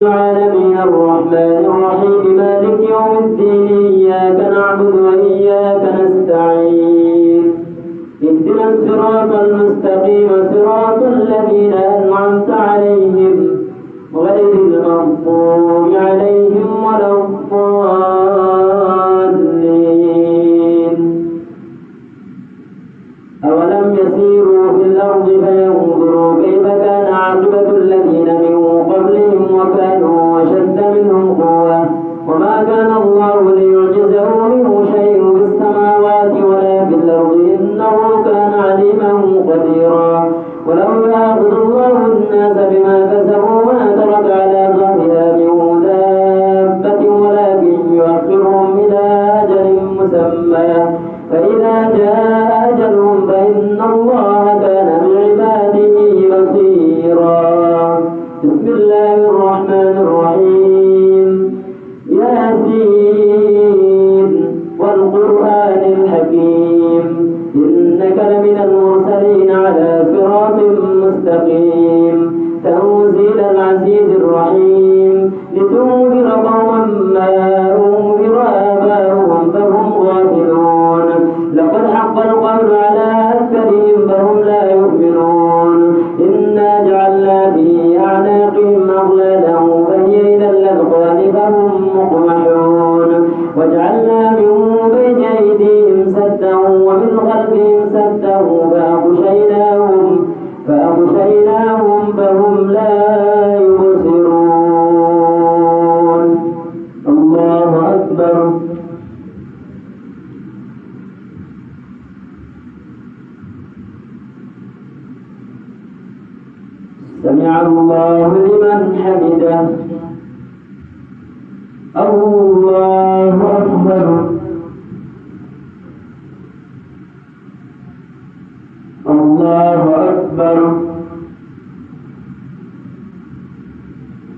العالمين الرحمن الرحيم مالك يوم الدين إياك نعبد وإياك نستعين اهدنا الصراط المستقيم صراط الذين أنعمت عليهم غير المغضوب عليهم ولا الضالين أولم يسيروا في الأرض فينظروا كيف كان عاقبة الذين من قبلهم وكانوا أشد منهم قوة وما كان الله ليعجزه منه شيء في السماوات ولا في الأرض إنه كان عليما قديرا ولو يأخذ الله الناس بما كسبوا ما ترك على ظهرها من دابة ولكن يؤخرهم إلى أجل مسمى فإذا جاء أجلهم فإن الله كان بعباده بصيرا بسم الله الرحمن الرحيم ياسين والقرآن الحكيم إنك لمن المرسلين على صراط مستقيم تنزيل العزيز الرحيم لتنذر قوما ما أنذر آباؤهم فهم غافلون لقد حق القول على أكثرهم فهم لا يؤمنون إنا جعلنا في أعناقهم أغلالا فهي إلى الأذقان فهم مقمحون وجعلنا من بين أيديهم سدا ومن خلفهم سدا فأغشيناهم فهم لا يبصرون الله أكبر سمع الله لمن حمده الله أكبر الله أكبر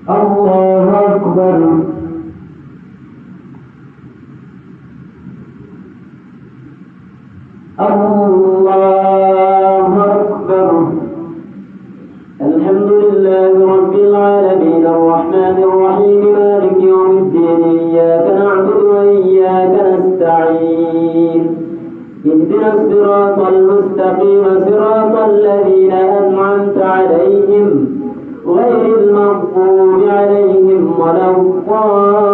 الله أكبر الله أكبر الحمد لله رب العالمين الرحمن الرحيم مالك يوم الدين إياك نعبد وإياك نستعين اهدنا الصراط المستقيم صراط الذين أنعمت عليهم غير المغضوب عليهم ولا الضالين